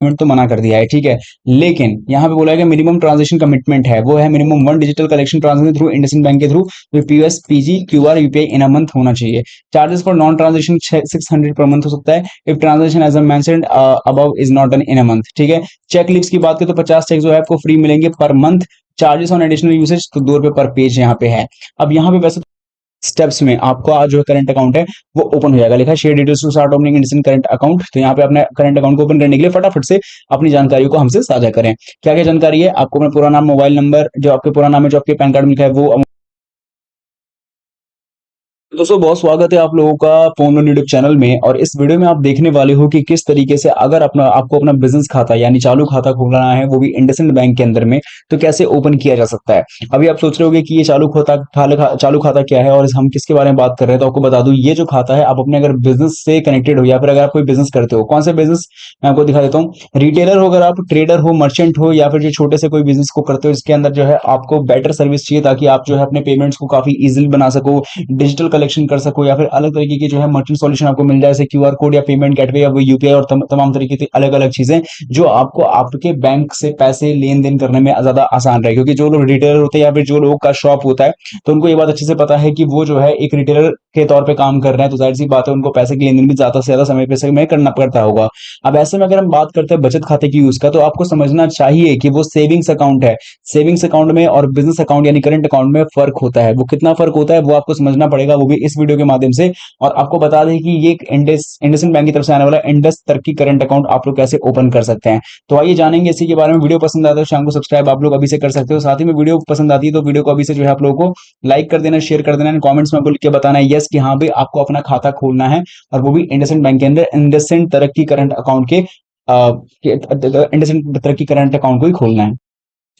तो मना कर दिया है, ठीक है। लेकिन यहाँ पे बोला है कि मिनिमम ट्रांजेक्शन कमिटमेंट है, वो है minimum 1 digital collection transaction through IndusInd bank के through POS PG QR UPI in a month होना चाहिए। Charges for non transaction 600 per month हो सकता है if transaction as mentioned above is not done in a month, ठीक है। Cheque leaves की बात करें तो 50 चेक जो है आपको फ्री मिलेंगे per month. Charges on additional usage तो 2 रुपए पर पेज यहाँ पे है। अब यहाँ पे वैसे स्टेप्स में आपको आज जो करंट अकाउंट है वो ओपन हो जाएगा। लिखा है share details to start opening IndusInd current account. तो यहाँ पे अपने करंट अकाउंट को ओपन करने के लिए फटाफट से अपनी जानकारी को हमसे साझा करें। क्या क्या जानकारी है? आपको अपना पूरा नाम, मोबाइल नंबर, जो आपके पूरा नाम है, जो आपके पैन कार्ड में लिखा है वो। दोस्तों बहुत स्वागत है आप लोगों का फोन यूट्यूब चैनल में। और इस वीडियो में आप देखने वाले हो कि किस तरीके से अगर अपना आपको अपना बिजनेस खाता यानी चालू खाता खोलना है, वो भी इंडसइंड बैंक के अंदर में, तो कैसे ओपन किया जा सकता है। अभी आप सोच रहे होगे कि ये चालू खाता क्या है और हम किसके बारे में बात कर रहे हैं। तो आपको बता दूं, ये जो खाता है आप अपने अगर बिजनेस से कनेक्टेड हो या फिर अगर आप कोई बिजनेस करते हो, कौन से बिजनेस मैं आपको दिखा देता हूँ। रिटेलर हो, अगर आप ट्रेडर हो, मर्चेंट हो, या फिर जो छोटे से कोई बिजनेस को करते हो जिसके अंदर जो है आपको बेटर सर्विस चाहिए ताकि आप जो है अपने पेमेंट्स को काफी इजीली बना सको, डिजिटल कलेक्शन कर सको, या फिर अलग तरीके की जो है मर्चेंट सॉल्यूशन आपको मिल जाए, जैसे क्यूआर कोड या पेमेंट गेटवे या वो यूपीआई और तमाम तरीके की अलग अलग चीजें जो आपको आपके बैंक से पैसे लेन देन करने में ज्यादा आसान रहे। क्योंकि जो लोग रिटेलर होते हैं या फिर जो लोगों का शॉप होता है, तो उनको ये बात अच्छे से पता है कि वो जो है एक रिटेलर के तौर पे काम कर रहे हैं, तो जाहिर सी बात है उनको पैसे की लेन देन भी ज्यादा से ज्यादा समय पे समय करना पड़ता होगा। अब ऐसे में अगर हम बात करते हैं बचत खाते की यूज का, तो आपको समझना चाहिए कि वो सेविंग्स अकाउंट है। सेविंग्स अकाउंट में और बिजनेस अकाउंट यानी करंट अकाउंट में फर्क होता है। वो कितना फर्क होता है वो आपको समझना पड़ेगा, वो भी इस वीडियो के माध्यम से। और आपको बता दें कि ये इंडसइंड बैंक की तरफ से आने वाला इंडस तरक्की करंट अकाउंट आप लोग कैसे ओपन कर सकते हैं। तो आइए जानेंगे इसी के बारे में। वीडियो पसंद आता है शाम को सब्सक्राइब आप लोग अभी से कर सकते हो। साथ ही में वीडियो पसंद आती है तो वीडियो को अभी से जो है आप लोगों को लाइक कर देना, शेयर कर देना, कमेंट्स में लिख के बताना है यस कि हाँ भाई आपको अपना खाता खोलना है, और वो भी इंडसइंड बैंक के अंदर इंडसइंड तरक्की करंट अकाउंट के इंडसइंड तरक्की करंट अकाउंट को ही खोलना है।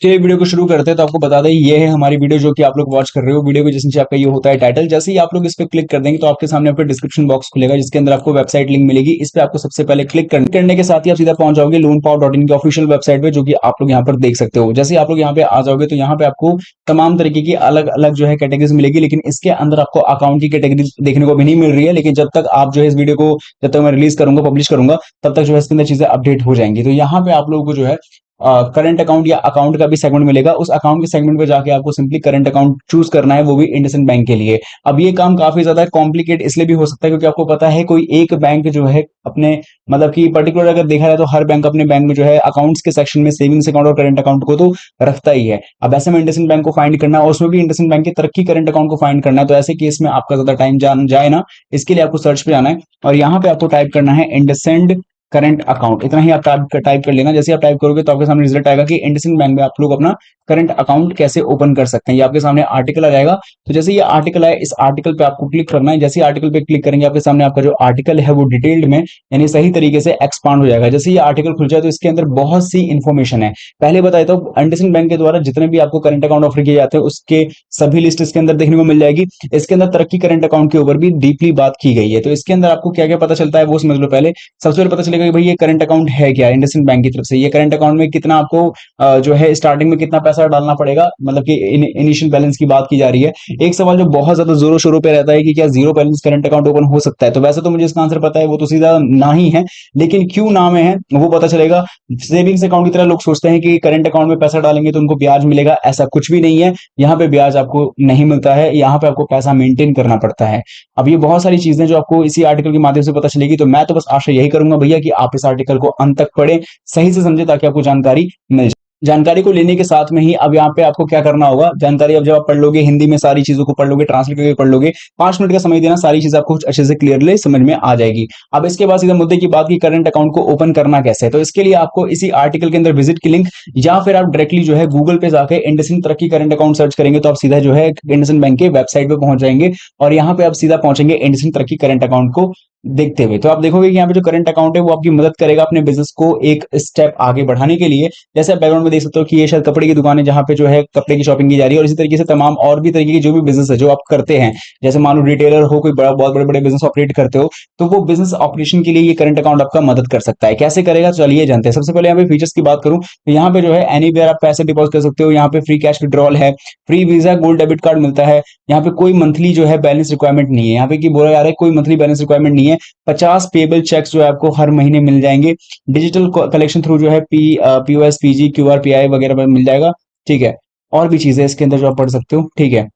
चलिए वीडियो को शुरू करते हैं। तो आपको बता दें ये है हमारी वीडियो जो कि आप लोग वॉच कर रहे हो। वीडियो के जिस नीचे आपका ये होता है टाइटल, जैसे ही आप लोग इस पे क्लिक कर देंगे तो आपके सामने आपका डिस्क्रिप्शन बॉक्स खुलेगा जिसके अंदर आपको वेबसाइट लिंक मिलेगी। इस पे आपको सबसे पहले क्लिक करने के साथ ही आप सीधा पहुंच जाओगे loanpower.in की ऑफिशियल वेबसाइट पे, जो कि आप लोग यहाँ पर देख सकते हो। जैसे ही आप लोग यहाँ पे आ जाओगे तो यहाँ पे आपको तमाम तरीके की अलग अलग जो है कैटेगरीज मिलेगी, लेकिन इसके अंदर आपको अकाउंट की कैटेगरी देखने को भी नहीं मिल रही है। लेकिन जब तक आप जो है इस वीडियो को जब तक मैं रिलीज करूंगा, पब्लिश करूंगा, तब तक जो है इसके अंदर चीजें अपडेट हो जाएंगी। तो यहाँ पे आप लोगों को जो है करंट अकाउंट या अकाउंट का भी सेगमेंट मिलेगा। उस अकाउंट के सेगमेंट पे जाके आपको सिंपली करंट अकाउंट चूज करना है, वो भी इंडसइंड बैंक के लिए। अब ये काम काफी ज्यादा कॉम्प्लिकेट इसलिए भी हो सकता है क्योंकि आपको पता है कोई एक बैंक जो है अपने मतलब कि पर्टिकुलर अगर देखा जाए तो हर बैंक अपने बैंक में जो है अकाउंट्स के सेक्शन में सेविंग्स अकाउंट और करंट अकाउंट को तो रखता ही है। अब ऐसे में इंडसइंड बैंक को फाइंड करना और उसमें भी इंडसइंड बैंक की तरक्की करंट अकाउंट को फाइंड करना है, तो ऐसे केस में आपका ज्यादा टाइम जान जाए ना, इसके लिए आपको सर्च पे जाना है और यहाँ पे आपको टाइप करना है इंडसइंड करंट अकाउंट। इतना ही आप टाइप कर लेना। जैसे आप टाइप करोगे तो आपके सामने रिजल्ट आएगा कि इंडसइंड बैंक में आप लोग अपना करंट अकाउंट कैसे ओपन कर सकते हैं। ये आपके सामने आर्टिकल आ जाएगा। तो जैसे ये आर्टिकल है, इस आर्टिकल पे आपको क्लिक करना है। जैसे आर्टिकल पे क्लिक करेंगे आपके सामने आपका जो आर्टिकल है वो डिटेल्ड में यानी सही तरीके से एक्सपांड हो जाएगा। जैसे ये आर्टिकल खुल जाए तो इसके अंदर बहुत सी इंफॉर्मेशन है। पहले बताया तो इंडसइंड बैंक के द्वारा जितने भी आपको करंट अकाउंट ऑफर किए जाते हैं उसके सभी लिस्ट इसके अंदर देखने को मिल जाएगी। इसके अंदर तरक्की करंट अकाउंट के ऊपर भी डीपली बात की गई है। तो इसके अंदर आपको क्या क्या पता चलता है वो समझ लो। पहले सबसे पहले पता चलेगा कि भाई ये करंट अकाउंट है क्या इंडसइंड बैंक की तरफ से। ये करंट अकाउंट में कितना आपको जो है स्टार्टिंग में कितना पैसा डालना पड़ेगा, मतलब कि इनिशियल बैलेंस की बात की जा रही है। एक सवाल जो बहुत ज्यादा जोरों शोरों पे रहता है कि क्या zero balance current account open हो सकता है। तो वैसे तो मुझे इसका आंसर पता है, वो तो सीधा ना ही है, लेकिन क्यों ना में है वो पता चलेगा। सेविंग्स अकाउंट की तरह लोग सोचते हैं कि करंट अकाउंट में पैसा डालेंगे तो उनको ब्याज मिलेगा, ऐसा कुछ भी नहीं है। यहाँ पे ब्याज आपको नहीं मिलता है, यहाँ पे आपको पैसा मेंटेन करना पड़ता है। अब ये बहुत सारी चीजें जो आपको इसी आर्टिकल के माध्यम से पता चलेगी। तो मैं तो बस आशा यही करूंगा भैया कि आप इस आर्टिकल को अंत तक पढ़ें, सही से समझे, ताकि आपको जानकारी मिल जाए। जानकारी को लेने के साथ में ही अब यहाँ पे आपको क्या करना होगा, जानकारी अब जब आप पढ़ लोगे, हिंदी में सारी चीजों को पढ़ लोगे, ट्रांसलेट करके पढ़ लोगे, 5 मिनट का समय देना, सारी चीज आपको अच्छे से क्लियरली समझ में आ जाएगी। अब इसके बाद सीधा मुद्दे की बात की करंट अकाउंट को ओपन करना कैसे है। तो इसके लिए आपको इसी आर्टिकल के अंदर विजिट की लिंक या फिर आप डायरेक्टली जो है गूगल पे जाके इंडसइंड तरक्की करंट अकाउंट सर्च करेंगे तो आप सीधा जो है इंडसइंड बैंक के वेबसाइट पे पहुंच जाएंगे और यहाँ पे आप सीधा पहुंचेंगे इंडसइंड तरक्की करंट अकाउंट को देखते हुए। तो आप देखोगे कि यहाँ पे जो करंट अकाउंट है वो आपकी मदद करेगा अपने बिजनेस को एक स्टेप आगे बढ़ाने के लिए। जैसे आप बैकग्राउंड में देख सकते हो कि ये शायद कपड़े की दुकान है जहां पे जो है कपड़े की शॉपिंग की जा रही है, और इसी तरीके से तमाम और भी तरीके की जो भी बिजनेस है जो आप करते हैं, जैसे मान लो रिटेलर हो, कोई बड़ा बहुत बड़े बड़े बिजनेस ऑपरेट करते हो, तो वो बिजनेस ऑपरेशन के लिए ये करंट अकाउंट आपका मदद कर सकता है। कैसे करेगा चलिए जानते हैं। सबसे पहले यहाँ पे फीचर्स की बात करूं तो यहाँ पे जो है एनीवेयर आप पैसे डिपॉजिट कर सकते हो। यहाँ पे फ्री कैश विड्रॉल है, free visa gold debit card मिलता है। यहाँ पे कोई मंथली जो है बैलेंस रिक्वायरमेंट नहीं है। यहाँ पे की बोला जा रहा है कोई मंथली बैलेंस रिक्वायरमेंट नहीं है। हैं। 50 पेबल चेक्स जो है आपको हर महीने मिल जाएंगे। डिजिटल कलेक्शन थ्रू जो है पीओएस, पीजी, क्यूआर, पीआई वगैरह मिल जाएगा। ठीक है, और भी चीजें इसके अंदर जो आप पढ़ सकते हो। ठीक है,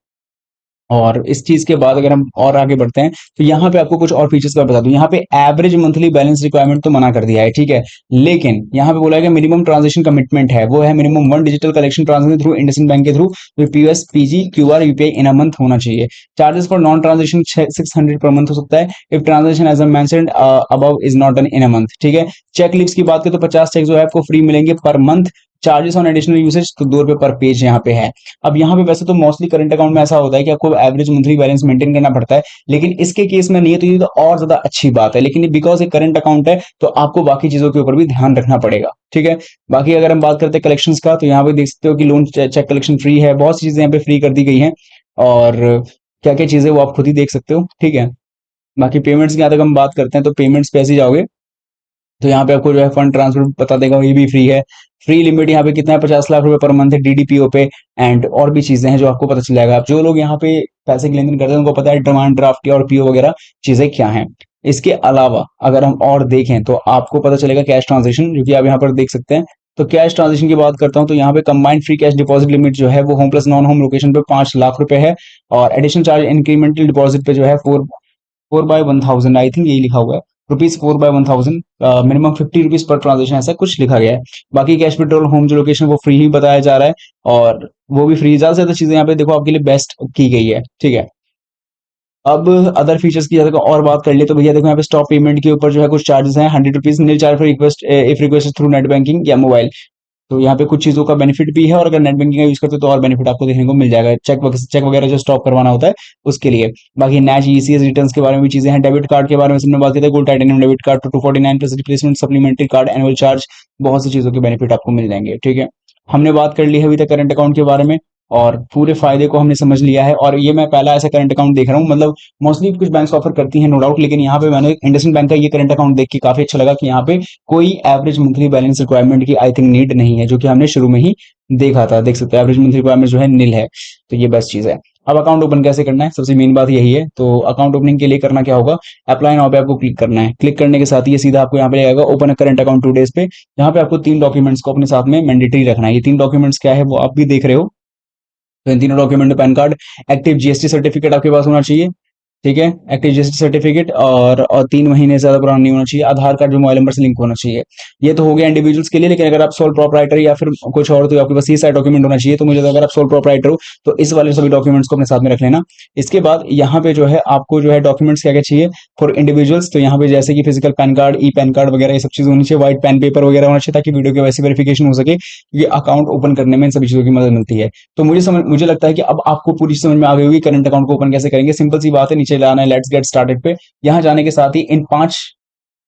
और इस चीज के बाद अगर हम और आगे बढ़ते हैं तो यहाँ पे आपको कुछ और फीचर्स का बता दूं। यहाँ पे एवरेज मंथली बैलेंस रिक्वायरमेंट तो मना कर दिया है, ठीक है, लेकिन यहाँ पे बोला है कि मिनिमम ट्रांजेक्शन कमिटमेंट है, वो है minimum 1 digital collection transaction through IndusInd bank के through POS, PG, QR, UPI in a month होना चाहिए। Charges for non transaction 600 per month हो सकता है if transaction as mentioned above is not done in a month. ठीक है, cheque leaves की बात करें तो 50 चेक जो है आपको फ्री मिलेंगे per month. Charges on additional usage तो ₹2 पर पेज यहाँ पे है। अब यहाँ पे वैसे तो मोस्टली करंट अकाउंट में ऐसा होता है कि आपको एवरेज मंथली बैलेंस मेंटेन करना पड़ता है, लेकिन इसके केस में नहीं है, तो ये तो और ज्यादा अच्छी बात है। लेकिन बिकॉज ये करंट अकाउंट है तो आपको बाकी चीजों के ऊपर भी ध्यान रखना पड़ेगा। ठीक है, बाकी अगर हम बात करते हैं कलेक्शंस का तो यहाँ पे देख सकते हो कि लोन चेक कलेक्शन फ्री है, बहुत सी चीजें यहाँ पे फ्री कर दी गई हैं, और क्या क्या चीजें वो आप खुद ही देख सकते हो। ठीक है, बाकी पेमेंट्स की यहाँ तक हम बात करते हैं तो पेमेंट्स पे ऐसे जाओगे तो यहाँ पे आपको जो है फंड ट्रांसफर बता देगा, ये भी फ्री है। फ्री लिमिट यहाँ पे कितना है, 50 लाख रुपए पर मंथ है डीडीपीओ पे। एंड और भी चीजें हैं जो आपको पता चल जाएगा। आप जो लोग यहाँ पे पैसे की लेन देन करते हैं उनको पता है डिमांड ड्राफ्ट और पीओ वगैरह चीजें क्या हैं। इसके अलावा अगर हम और देखें तो आपको पता चलेगा कैश ट्रांजेक्शन, जो कि आप यहाँ पर देख सकते हैं। तो कैश ट्रांजेक्शन की बात करता हूँ तो यहाँ पे combined free cash deposit limit जो है वो home plus non home location पे 5 लाख रुपए है, और एडिशनल चार्ज इंक्रीमेंटल डिपॉजिट पे जो है 4/1000, आई थिंक यही लिखा हुआ है, ₹4/1000, मिनिमम ₹50 पर ट्रांजेक्शन, ऐसा कुछ लिखा गया है। बाकी कैश विड्रॉल होम जो लोकेशन वो फ्री ही बताया जा रहा है, और वो भी फ्री। ज्यादा से ज्यादा चीजें यहाँ पे देखो आपके लिए बेस्ट की गई है। ठीक है, अब अदर फीचर्स की ज्यादा और बात कर ले तो भैया देखो यहाँ पे स्टॉप पेमेंट के ऊपर जो है कुछ चार्जेस हैं। ₹100 nil charge for request if request through net banking या मोबाइल। तो यहाँ पे कुछ चीजों का बेनिफिट भी है, और अगर नेट बैंकिंग का यूज करते हो तो और बेनिफिट आपको देखने को मिल जाएगा, चेक वगैरह जो स्टॉप करवाना होता है उसके लिए। बाकी नैच ईसीएस रिटर्न के बारे में भी चीजें हैं। डेबिट कार्ड के बारे में सबने बात की थी, gold titanium debit card 249 plus replacement supplementary card annual charge, बहुत सी चीजों के बेनिफिट आपको मिल जाएंगे। ठीक है, हमने बात कर ली है अभी तक करंट अकाउंट के बारे में, और पूरे फायदे को हमने समझ लिया है। और ये मैं पहला ऐसा करंट अकाउंट देख रहा हूँ, मतलब मोस्टली कुछ बैंक्स ऑफर करती हैं नो डाउट, लेकिन यहाँ पे मैंने इंडसइंड बैंक का ये करंट अकाउंट देख के काफी अच्छा लगा कि यहाँ पे कोई एवरेज मंथली बैलेंस रिक्वायरमेंट की आई थिंक नीड नहीं है, जो कि हमने शुरू में ही देखा था। देख सकते हैं एवरेज मंथली रिक्वायरमेंट जो है नील है, तो ये बेस्ट चीज है। अब अकाउंट ओपन कैसे करना है, सबसे मेन बात यही है। तो अकाउंट ओपनिंग के लिए करना क्या होगा, अप्लाई नाउ पे आपको क्लिक करना है। क्लिक करने के साथ ये सीधा आपको यहाँ पे आएगा open a current account 2 days पे। यहाँ पे आपको 3 डॉक्यूमेंट्स को अपने साथ में मैंडेटरी रखना है। ये 3 डॉक्यूमेंट्स क्या है वो आप भी देख रहे हो। तो इन तीनों डॉक्यूमेंट में pan card, active GST certificate आपके पास होना चाहिए। ठीक है, एक्टिव जीएसटी सर्टिफिकेट, और 3 महीने से ज्यादा पुराना नहीं होना चाहिए। आधार कार्ड जो मोबाइल नंबर से लिंक होना चाहिए। ये तो हो गया इंडिविजुअल्स के लिए, लेकिन अगर आप सोल प्रोप्राइटर या फिर कुछ और तो आपके पास ये सारे डॉक्यूमेंट होना चाहिए। तो मुझे अगर आप सोल प्रोप्राइटर हो तो इस वाले सभी डॉक्यूमेंट्स को अपने साथ में रख लेना। इसके बाद यहाँ पे जो है आपको जो है डॉक्यूमेंट्स क्या क्या चाहिए फॉर इंडिविजुअल्स, तो यहाँ पे जैसे कि physical pan card, e PAN card वगैरह ये सब चीज होनी चाहिए। व्हाइट पेन पेपर वगैरह होना चाहिए, ताकि वीडियो के वैसे वेरिफिकेशन हो सके, क्योंकि अकाउंट ओपन करने में इन सभी चीजों की मदद मिलती है। तो मुझे लगता है कि अब आपको पूरी समझ में आ गई होगी करंट अकाउंट को ओपन कैसे करेंगे। सिंपल सी बात है, नीचे लाना है लेट्स गेट स्टार्टेड पे। यहाँ जाने के साथ ही इन 5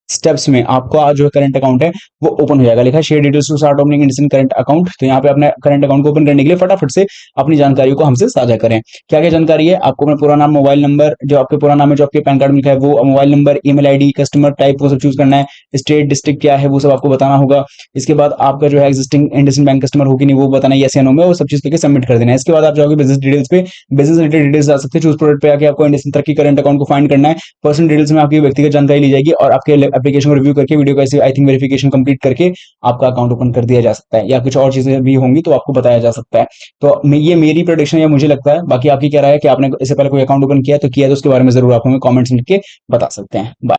स्टेप्स में आपको आज जो करंट अकाउंट है वो ओपन हो जाएगा। लिखा है share details to start opening IndusInd current account. तो यहाँ पे अपने करंट अकाउंट को ओपन करने के लिए फटाफट से अपनी जानकारियों को हमसे साझा करें। क्या क्या जानकारी है, आपको अपना पूरा नाम, मोबाइल नंबर, जो आपके पूरा नाम है जो आपके पैन कार्ड में लिखा है वो, mobile number, email ID, customer type वो सब चूज करना है। स्टेट डिस्ट्रिक्ट क्या है वो सब आपको बताना होगा। इसके बाद आपका जो है एग्जिस्टिंग इंडसइंड बैंक कस्टमर हो कि नहीं वो बताना है, यस या नो में, वो सब चीज करके सबमिट कर देना है। इसके बाद आप जाओगे बिजनेस डिटेल्स पे, बिजनेस रिलेटेड डिटेल्स आ सकते हैं। चूज प्रोडक्ट पे आके आपको इंडसइंड तरक्की करंट अकाउंट को फाइंड करना है। पर्सनल डिटेल्स में आपकी व्यक्तिगत जानकारी ली जाएगी, और आपके एप्लीकेशन को रिव्यू करके वीडियो को ऐसे आई थिंक वेरिफिकेशन कंप्लीट करके आपका अकाउंट ओपन कर दिया जा सकता है, या कुछ और चीजें भी होंगी तो आपको बताया जा सकता है। तो ये मेरी प्रोडिक्शन या मुझे लगता है, बाकी आपकी क्या राय है कि आपने इससे पहले कोई अकाउंट ओपन किया तो उसके बारे में जरूर आप हमें कमेंट्स लिख के बता सकते हैं। बाय।